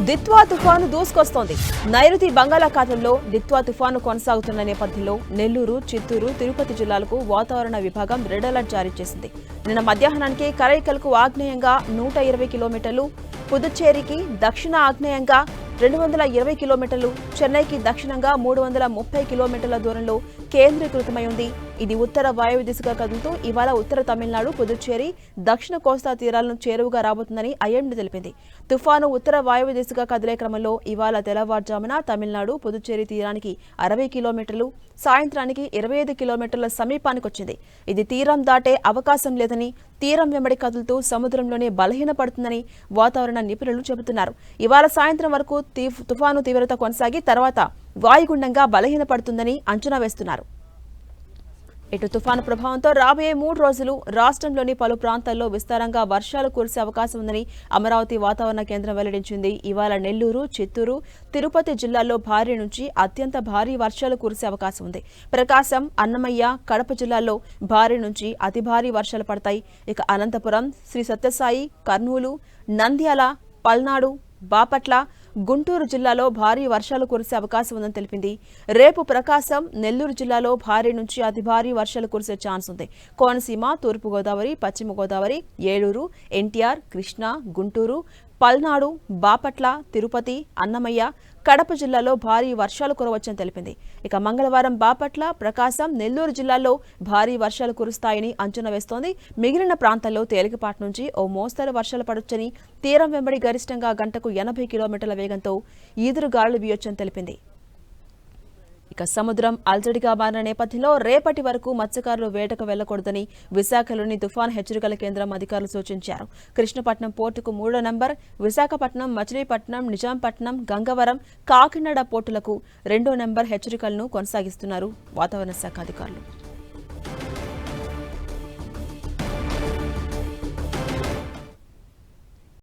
దిత్వా తుఫాను దూసుకొస్తోంది. నైరుతి బంగాళాఖాతంలో దిత్వా తుఫాను కొనసాగుతున్న నేపథ్యంలో నెల్లూరు, చిత్తూరు, తిరుపతి జిల్లాలకు వాతావరణ విభాగం రెడ్ అలర్ట్ జారీ చేసింది. నిన్న మధ్యాహ్నానికి కరైకల్కు ఆగ్నేయంగా 120 కిలోమీటర్లు, పుదుచ్చేరికి దక్షిణ ఆగ్నేయంగా 220 కిలోమీటర్లు, చెన్నైకి దక్షిణంగా 330 కిలోమీటర్ల దూరంలో కేంద్రీకృతమై ఉంది. ఇది ఉత్తర వాయువ్య దిశగా కదులుతూ ఇవాళ ఉత్తర తమిళనాడు, పుదుచ్చేరి, దక్షిణ కోస్తా తీరాలను చేరువగా రాబోతుందని ఐఎండీ తెలిపింది. తుఫాను ఉత్తర వాయువ్య దిశగా కదిలే క్రమంలో ఇవాళ తెల్లవారుజామున తమిళనాడు, పుదుచ్చేరి తీరానికి 60 కిలోమీటర్లు, సాయంత్రానికి 25 కిలోమీటర్ల సమీపానికొచ్చింది. ఇది తీరం దాటే అవకాశం లేదని, తీరం వెంబడి కదులుతూ సముద్రంలోనే బలహీనపడుతుందని వాతావరణ నిపుణులు చెబుతున్నారు. ఇవాళ సాయంత్రం వరకు తుఫాను తీవ్రత కొనసాగి తర్వాత వాయుగుండంగా బలహీనపడుతుందని అంచనా వేస్తున్నారు. ఇటు తుఫాను ప్రభావంతో రాబోయే 3 రోజులు రాష్ట్రంలోని పలు ప్రాంతాల్లో విస్తారంగా వర్షాలు కురిసే అవకాశం ఉందని అమరావతి వాతావరణ కేంద్రం వెల్లడించింది. ఇవాళ నెల్లూరు, చిత్తూరు, తిరుపతి జిల్లాల్లో భారీ నుంచి అత్యంత భారీ వర్షాలు కురిసే అవకాశం ఉంది. ప్రకాశం, అన్నమయ్య, కడప జిల్లాల్లో భారీ నుంచి అతి భారీ వర్షాలు పడతాయి. ఇక అనంతపురం, శ్రీ సత్యసాయి, కర్నూలు, నంద్యాల, పల్నాడు, బాపట్ల, గుంటూరు జిల్లాలో భారీ వర్షాలు కురిసే అవకాశం ఉందని తెలిపింది. రేపు ప్రకాశం, నెల్లూరు జిల్లాలో భారీ నుంచి అతి భారీ వర్షాలు కురిసే ఛాన్స్ ఉంది. కోనసీమ, తూర్పుగోదావరి, పశ్చిమ గోదావరి, ఏలూరు, ఎన్టీఆర్, కృష్ణా, గుంటూరు, పల్నాడు, బాపట్ల, తిరుపతి, అన్నమయ్య, కడప జిల్లాలో భారీ వర్షాలు కురవచ్చని తెలిపింది. ఇక మంగళవారం బాపట్ల, ప్రకాశం, నెల్లూరు జిల్లాల్లో భారీ వర్షాలు కురుస్తాయని అంచనా వేస్తోంది. మిగిలిన ప్రాంతాల్లో తేలికపాటి నుంచి ఓ మోస్తరు వర్షాలు పడొచ్చని, తీరం వెంబడి గరిష్టంగా గంటకు 80 కిలోమీటర్ల వేగంతో ఈదురుగాలులు వీయొచ్చని తెలిపింది. ఇక సముద్రం అలజడిగా మారిన నేపథ్యంలో రేపటి వరకు మత్స్యకారులు వేటకు వెళ్లకూడదని విశాఖలోని తుఫాన్ హెచ్చరికల కేంద్రం అధికారులు సూచించారు. కృష్ణపట్నం పోర్టుకు 3వ నంబర్, విశాఖపట్నం, మచిలీపట్నం, నిజాంపట్నం, గంగవరం, కాకినాడ పోర్టులకు 2వ నంబర్ హెచ్చరికలను కొనసాగిస్తున్నారు వాతావరణ శాఖ అధికారులు.